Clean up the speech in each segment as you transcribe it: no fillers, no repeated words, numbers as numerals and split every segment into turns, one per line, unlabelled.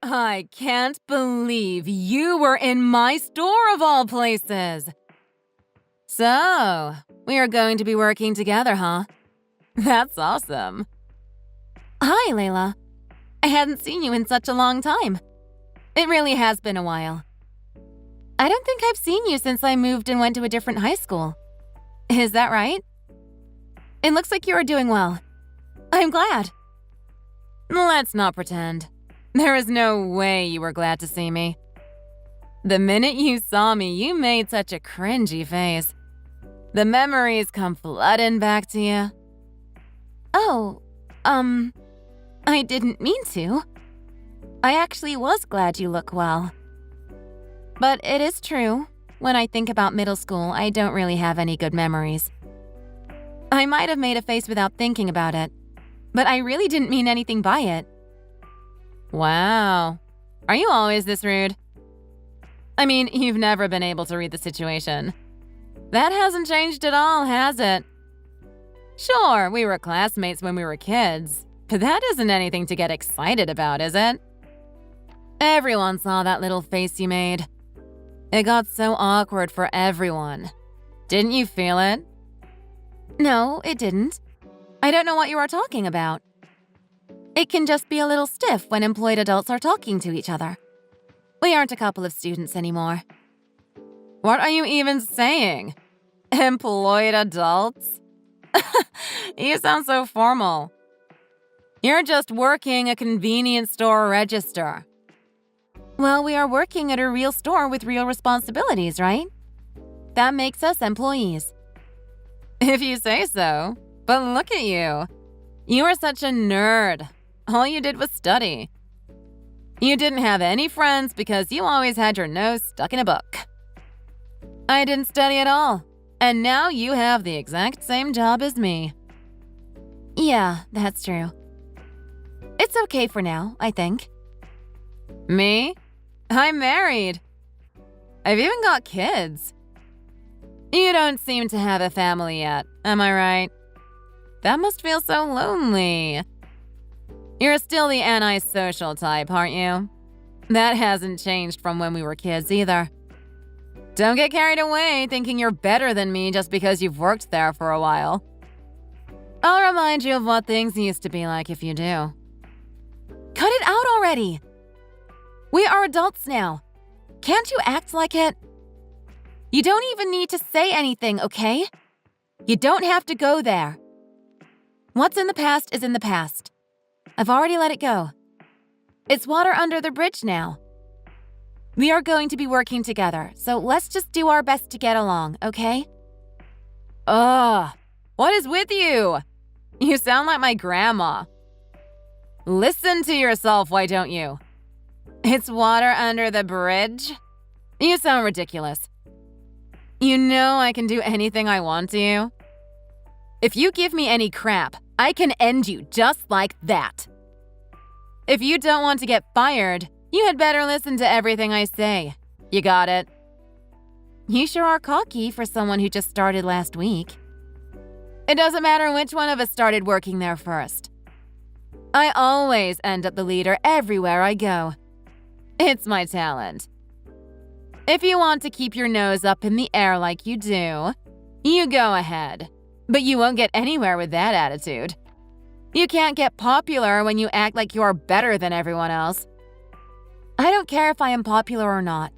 I can't believe you were in my store of all places. So, we are going to be working together, huh? That's awesome. Hi, Layla. I hadn't seen you in such a long time. It really has been a while. I don't think I've seen you since I moved and went to a different high school. Is that right? It looks like you are doing well. I'm glad. Let's not pretend. There is no way you were glad to see me. The minute you saw me, you made such a cringy face. The memories come flooding back to you. Oh, I didn't mean to. I actually was glad you look well. But it is true. When I think about middle school, I don't really have any good memories. I might have made a face without thinking about it, but I really didn't mean anything by it. Wow. Are you always this rude? I mean, you've never been able to read the situation. That hasn't changed at all, has it? Sure, we were classmates when we were kids, but that isn't anything to get excited about, is it? Everyone saw that little face you made. It got so awkward for everyone. Didn't you feel it? No, it didn't. I don't know what you are talking about. It can just be a little stiff when employed adults are talking to each other. We aren't a couple of students anymore. What are you even saying? Employed adults? You sound so formal. You're just working a convenience store register. Well, we are working at a real store with real responsibilities, right? That makes us employees. If you say so. But look at you. You are such a nerd. All you did was study. You didn't have any friends because you always had your nose stuck in a book. I didn't study at all, and now you have the exact same job as me. Yeah, that's true. It's okay for now, I think. Me? I'm married. I've even got kids. You don't seem to have a family yet, am I right? That must feel so lonely. You're still the antisocial type, aren't you? That hasn't changed from when we were kids either. Don't get carried away thinking you're better than me just because you've worked there for a while. I'll remind you of what things used to be like if you do. Cut it out already! We are adults now. Can't you act like it? You don't even need to say anything, okay? You don't have to go there. What's in the past is in the past. I've already let it go. It's water under the bridge now. We are going to be working together, so let's just do our best to get along, okay? Ugh, what is with you? You sound like my grandma. Listen to yourself, why don't you? It's water under the bridge? You sound ridiculous. You know I can do anything I want to. If you give me any crap, I can end you just like that. If you don't want to get fired, you had better listen to everything I say. You got it? You sure are cocky for someone who just started last week. It doesn't matter which one of us started working there first. I always end up the leader everywhere I go. It's my talent. If you want to keep your nose up in the air like you do, you go ahead. But you won't get anywhere with that attitude. You can't get popular when you act like you're better than everyone else. I don't care if I am popular or not.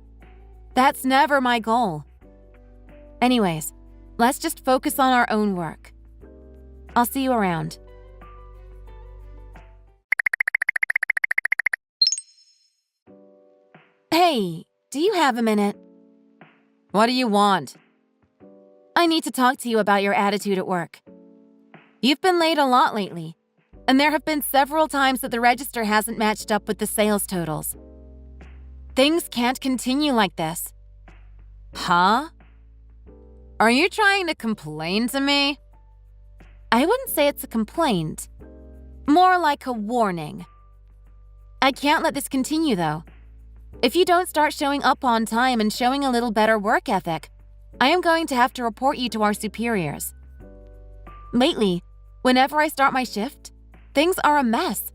That's never my goal. Anyways, let's just focus on our own work. I'll see you around. Hey, do you have a minute? What do you want? I need to talk to you about your attitude at work. You've been late a lot lately, and there have been several times that the register hasn't matched up with the sales totals. Things can't continue like this. Huh? Are you trying to complain to me? I wouldn't say it's a complaint. More like a warning. I can't let this continue, though. If you don't start showing up on time and showing a little better work ethic, I am going to have to report you to our superiors. Lately, whenever I start my shift, things are a mess.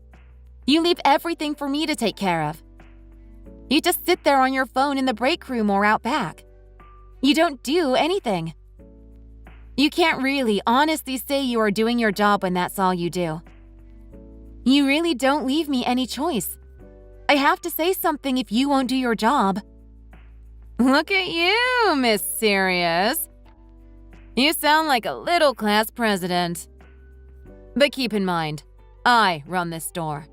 You leave everything for me to take care of, You just sit there on your phone in the break room or out back. You don't do anything. You can't really honestly say you are doing your job when that's all you do. You really don't leave me any choice. I have to say something if you won't do your job. Look at you, Miss Serious. You sound like a little class president. But keep in mind, I run this store.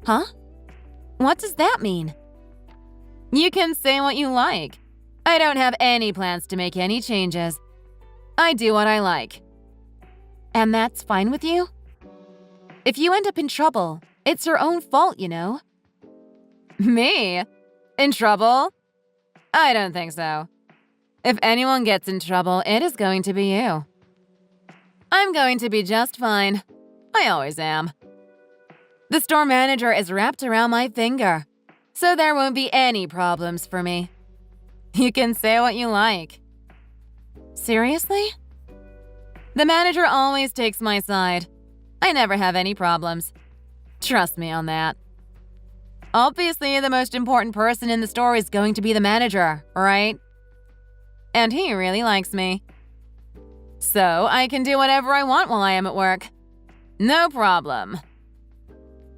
Huh? What does that mean? You can say what you like. I don't have any plans to make any changes. I do what I like. And that's fine with you? If you end up in trouble, it's your own fault, you know. Me? In trouble? I don't think so. If anyone gets in trouble, it is going to be you. I'm going to be just fine. I always am. The store manager is wrapped around my finger, so there won't be any problems for me. You can say what you like. Seriously? The manager always takes my side. I never have any problems. Trust me on that. Obviously, the most important person in the store is going to be the manager, right? And he really likes me. So I can do whatever I want while I am at work. No problem.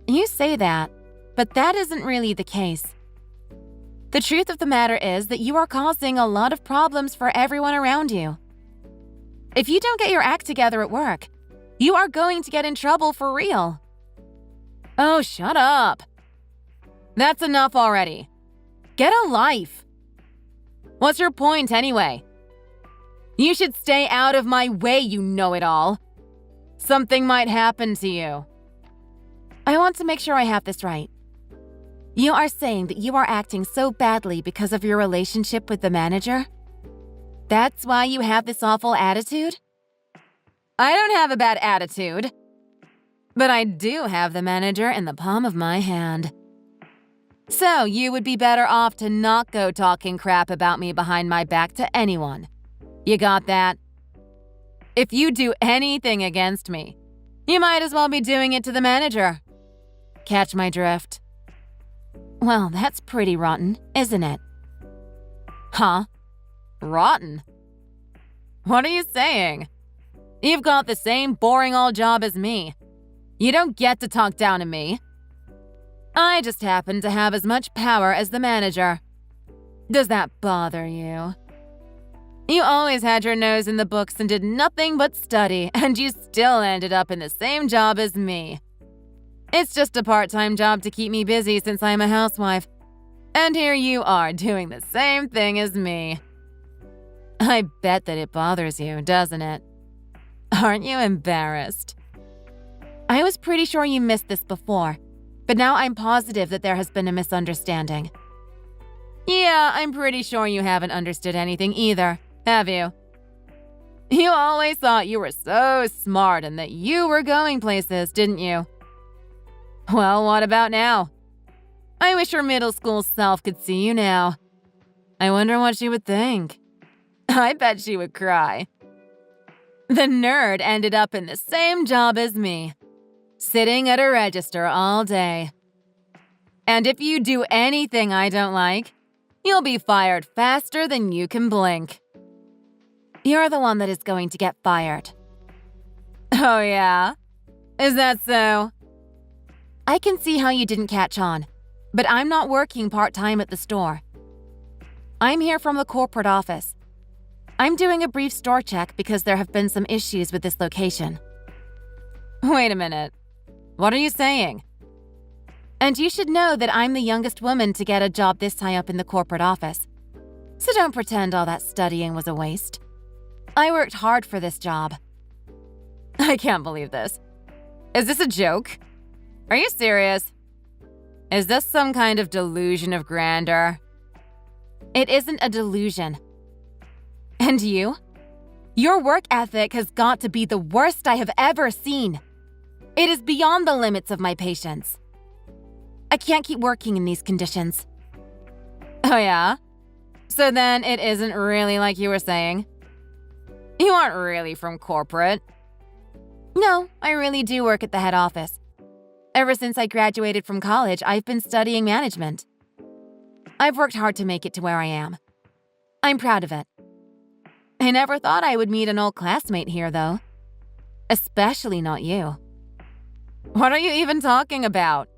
You say that, but that isn't really the case. The truth of the matter is that you are causing a lot of problems for everyone around you. If you don't get your act together at work, you are going to get in trouble for real. Oh, shut up. That's enough already. Get a life. What's your point anyway? You should stay out of my way, you know-it-all. Something might happen to you. I want to make sure I have this right. You are saying that you are acting so badly because of your relationship with the manager? That's why you have this awful attitude? I don't have a bad attitude. But I do have the manager in the palm of my hand. So you would be better off to not go talking crap about me behind my back to anyone. You got that? If you do anything against me, you might as well be doing it to the manager. Catch my drift? Well, that's pretty rotten, isn't it? Huh? Rotten? What are you saying? You've got the same boring old job as me. You don't get to talk down to me. I just happen to have as much power as the manager. Does that bother you? You always had your nose in the books and did nothing but study, and you still ended up in the same job as me. It's just a part-time job to keep me busy since I'm a housewife. And here you are doing the same thing as me. I bet that it bothers you, doesn't it? Aren't you embarrassed? I was pretty sure you missed this before, but now I'm positive that there has been a misunderstanding. Yeah, I'm pretty sure you haven't understood anything either, have you? You always thought you were so smart and that you were going places, didn't you? Well, what about now? I wish your middle school self could see you now. I wonder what she would think. I bet she would cry. The nerd ended up in the same job as me, sitting at a register all day. And if you do anything I don't like, you'll be fired faster than you can blink. You're the one that is going to get fired. Oh yeah? Is that so? I can see how you didn't catch on, but I'm not working part-time at the store. I'm here from the corporate office. I'm doing a brief store check because there have been some issues with this location. Wait a minute. What are you saying? And you should know that I'm the youngest woman to get a job this high up in the corporate office. So don't pretend all that studying was a waste. I worked hard for this job. I can't believe this. Is this a joke? Are you serious? Is this some kind of delusion of grandeur? It isn't a delusion. And you? Your work ethic has got to be the worst I have ever seen. It is beyond the limits of my patience. I can't keep working in these conditions. Oh yeah? So then it isn't really like you were saying? You aren't really from corporate. No, I really do work at the head office. Ever since I graduated from college, I've been studying management. I've worked hard to make it to where I am. I'm proud of it. I never thought I would meet an old classmate here, though. Especially not you. What are you even talking about?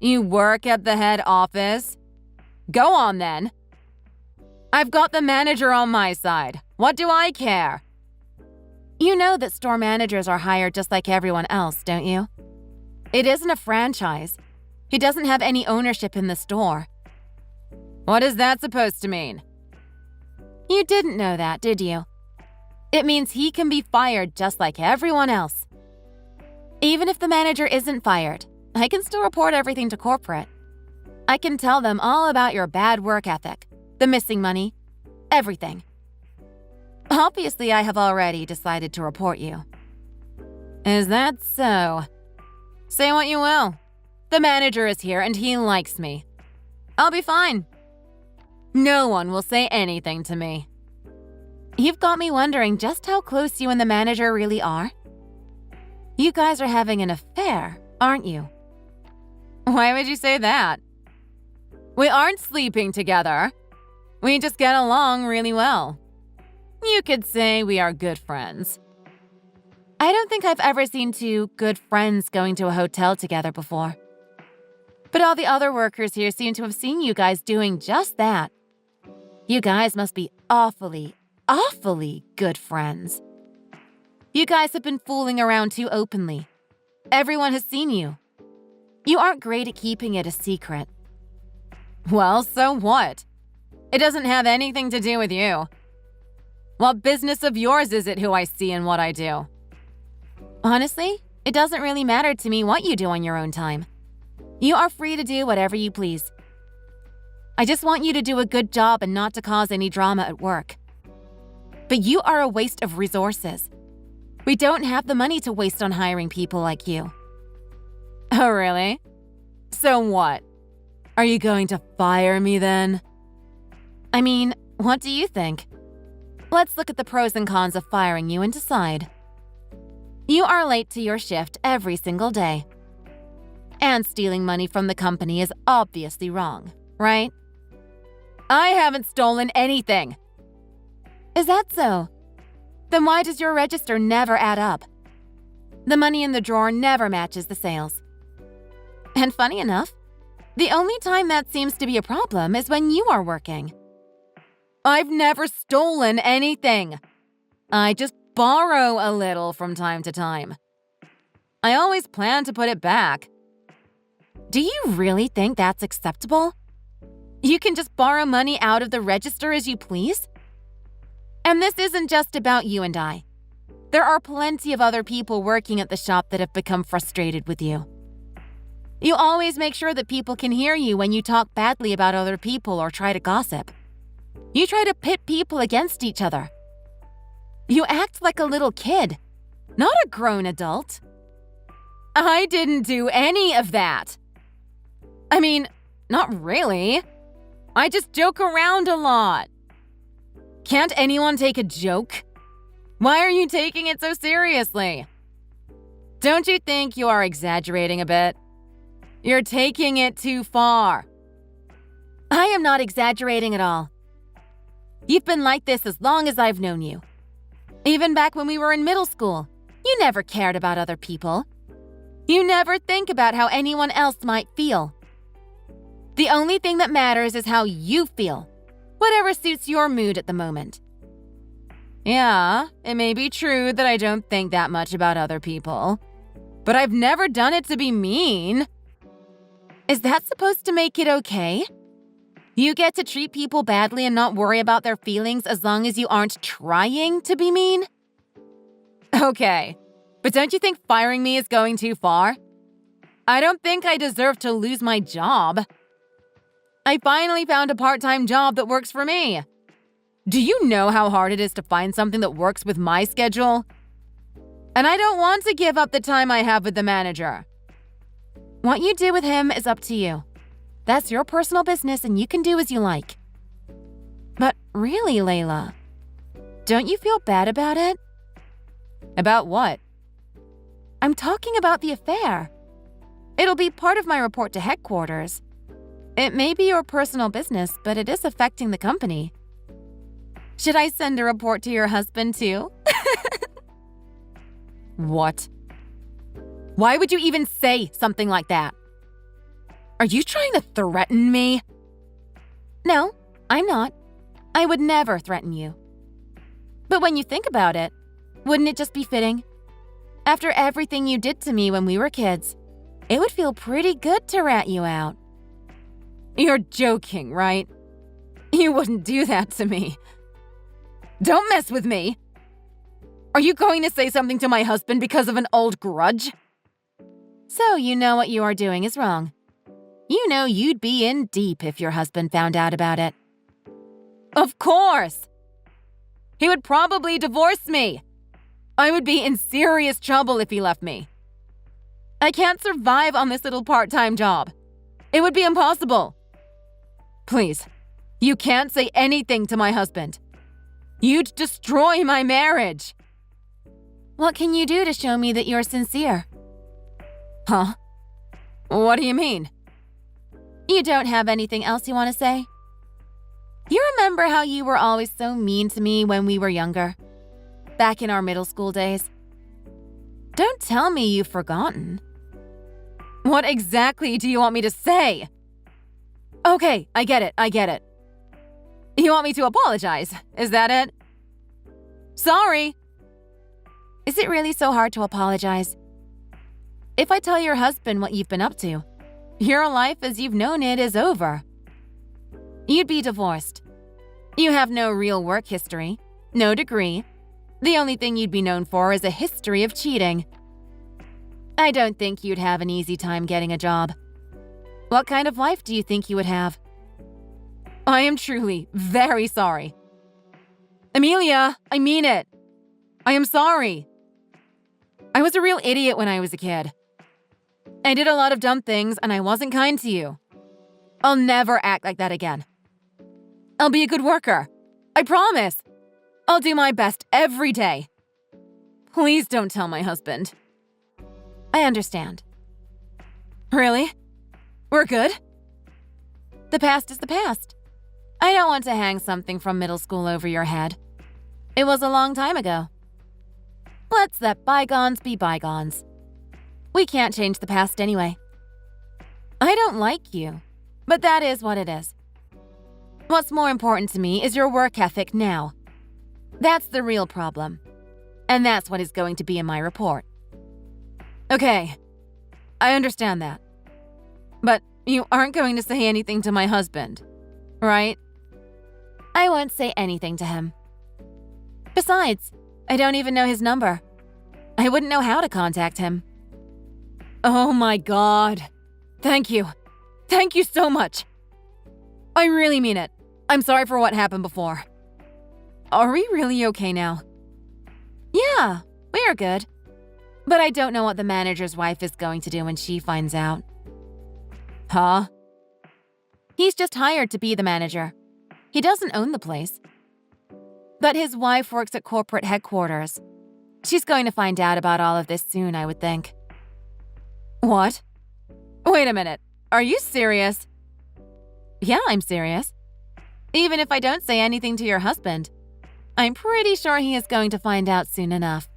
You work at the head office? Go on, then. I've got the manager on my side. What do I care? You know that store managers are hired just like everyone else, don't you? It isn't a franchise. He doesn't have any ownership in the store. What is that supposed to mean? You didn't know that, did you? It means he can be fired just like everyone else. Even if the manager isn't fired, I can still report everything to corporate. I can tell them all about your bad work ethic, the missing money, everything. Obviously, I have already decided to report you. Is that so? Say what you will. The manager is here and he likes me. I'll be fine. No one will say anything to me. You've got me wondering just how close you and the manager really are. You guys are having an affair, aren't you? Why would you say that? We aren't sleeping together. We just get along really well. You could say we are good friends. I don't think I've ever seen two good friends going to a hotel together before. But all the other workers here seem to have seen you guys doing just that. You guys must be awfully, awfully good friends. You guys have been fooling around too openly. Everyone has seen you. You aren't great at keeping it a secret. Well, so what? It doesn't have anything to do with you. What business of yours is it who I see and what I do? Honestly, it doesn't really matter to me what you do on your own time. You are free to do whatever you please. I just want you to do a good job and not to cause any drama at work. But you are a waste of resources. We don't have the money to waste on hiring people like you. Oh, really? So what? Are you going to fire me then? I mean, what do you think? Let's look at the pros and cons of firing you and decide. You are late to your shift every single day. And stealing money from the company is obviously wrong, right? I haven't stolen anything. Is that so? Then why does your register never add up? The money in the drawer never matches the sales. And funny enough, the only time that seems to be a problem is when you are working. I've never stolen anything. I just borrow a little from time to time. I always plan to put it back. Do you really think that's acceptable? You can just borrow money out of the register as you please? And this isn't just about you and I. There are plenty of other people working at the shop that have become frustrated with you. You always make sure that people can hear you when you talk badly about other people or try to gossip. You try to pit people against each other. You act like a little kid, not a grown adult. I didn't do any of that. I mean, not really. I just joke around a lot. Can't anyone take a joke? Why are you taking it so seriously? Don't you think you are exaggerating a bit? You're taking it too far. I am not exaggerating at all. You've been like this as long as I've known you. Even back when we were in middle school, you never cared about other people. You never think about how anyone else might feel. The only thing that matters is how you feel, whatever suits your mood at the moment. Yeah, it may be true that I don't think that much about other people, but I've never done it to be mean. Is that supposed to make it okay? You get to treat people badly and not worry about their feelings as long as you aren't trying to be mean? Okay, but don't you think firing me is going too far? I don't think I deserve to lose my job. I finally found a part-time job that works for me. Do you know how hard it is to find something that works with my schedule? And I don't want to give up the time I have with the manager. What you do with him is up to you. That's your personal business and you can do as you like. But really, Layla, don't you feel bad about it? About what? I'm talking about the affair. It'll be part of my report to headquarters. It may be your personal business, but it is affecting the company. Should I send a report to your husband too? What? Why would you even say something like that? Are you trying to threaten me? No, I'm not. I would never threaten you. But when you think about it, wouldn't it just be fitting? After everything you did to me when we were kids, it would feel pretty good to rat you out. You're joking, right? You wouldn't do that to me. Don't mess with me. Are you going to say something to my husband because of an old grudge? So you know what you are doing is wrong. You know you'd be in deep if your husband found out about it. Of course! He would probably divorce me. I would be in serious trouble if he left me. I can't survive on this little part-time job. It would be impossible. Please, you can't say anything to my husband. You'd destroy my marriage. What can you do to show me that you're sincere? Huh? What do you mean? You don't have anything else you want to say? You remember how you were always so mean to me when we were younger? Back in our middle school days? Don't tell me you've forgotten. What exactly do you want me to say? Okay, I get it. You want me to apologize, is that it? Sorry. Is it really so hard to apologize? If I tell your husband what you've been up to, your life as you've known it is over. You'd be divorced. You have no real work history, no degree. The only thing you'd be known for is a history of cheating. I don't think you'd have an easy time getting a job. What kind of life do you think you would have? I am truly very sorry. Amelia, I mean it. I am sorry. I was a real idiot when I was a kid. I did a lot of dumb things and I wasn't kind to you. I'll never act like that again. I'll be a good worker. I promise. I'll do my best every day. Please don't tell my husband. I understand. Really? We're good? The past is the past. I don't want to hang something from middle school over your head. It was a long time ago. Let's let bygones be bygones. We can't change the past anyway. I don't like you, but that is what it is. What's more important to me is your work ethic now. That's the real problem. And that's what is going to be in my report. Okay, I understand that. But you aren't going to say anything to my husband, right? I won't say anything to him. Besides, I don't even know his number. I wouldn't know how to contact him. Oh my God. Thank you. Thank you so much. I really mean it. I'm sorry for what happened before. Are we really okay now? Yeah, we are good. But I don't know what the manager's wife is going to do when she finds out. Huh? He's just hired to be the manager. He doesn't own the place. But his wife works at corporate headquarters. She's going to find out about all of this soon, I would think. What? Wait a minute. Are you serious? Yeah, I'm serious. Even if I don't say anything to your husband, I'm pretty sure he is going to find out soon enough.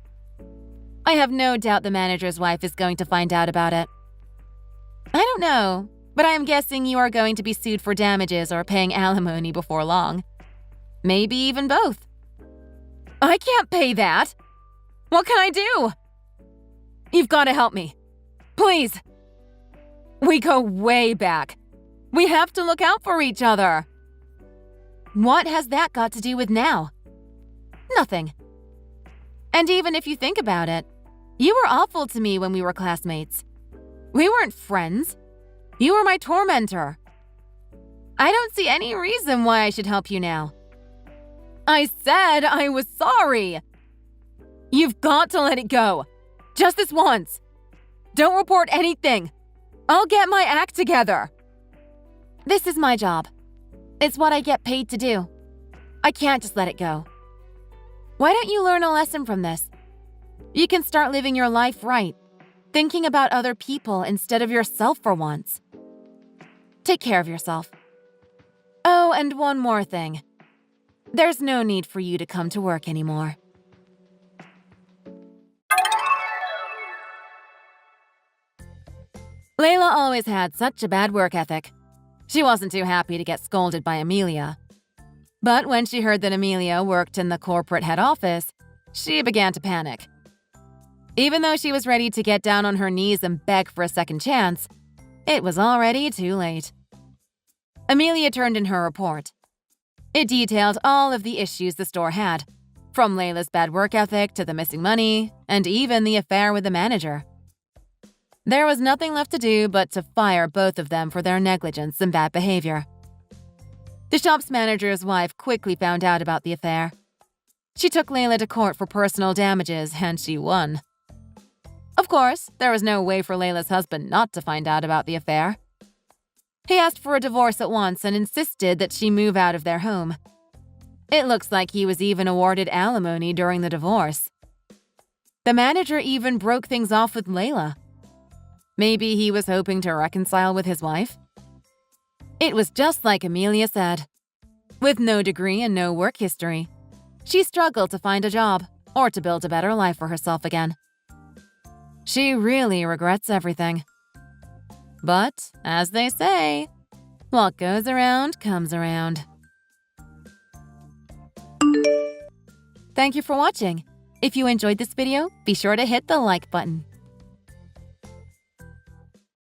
I have no doubt the manager's wife is going to find out about it. I don't know, but I'm guessing you are going to be sued for damages or paying alimony before long. Maybe even both. I can't pay that. What can I do? You've got to help me. Please. We go way back. We have to look out for each other. What has that got to do with now? Nothing. And even if you think about it, you were awful to me when we were classmates. We weren't friends. You were my tormentor. I don't see any reason why I should help you now. I said I was sorry. You've got to let it go. Just this once. Don't report anything. I'll get my act together. This is my job. It's what I get paid to do. I can't just let it go. Why don't you learn a lesson from this? You can start living your life right, thinking about other people instead of yourself for once. Take care of yourself. Oh, and one more thing. There's no need for you to come to work anymore. Layla always had such a bad work ethic. She wasn't too happy to get scolded by Amelia. But when she heard that Amelia worked in the corporate head office, she began to panic. Even though she was ready to get down on her knees and beg for a second chance, it was already too late. Amelia turned in her report. It detailed all of the issues the store had, from Layla's bad work ethic to the missing money, and even the affair with the manager. There was nothing left to do but to fire both of them for their negligence and bad behavior. The shop's manager's wife quickly found out about the affair. She took Layla to court for personal damages, and she won. Of course, there was no way for Layla's husband not to find out about the affair. He asked for a divorce at once and insisted that she move out of their home. It looks like he was even awarded alimony during the divorce. The manager even broke things off with Layla. Maybe he was hoping to reconcile with his wife? It was just like Amelia said. With no degree and no work history, she struggled to find a job or to build a better life for herself again. She really regrets everything. But, as they say, what goes around comes around. Thank you for watching. If you enjoyed this video, be sure to hit the like button.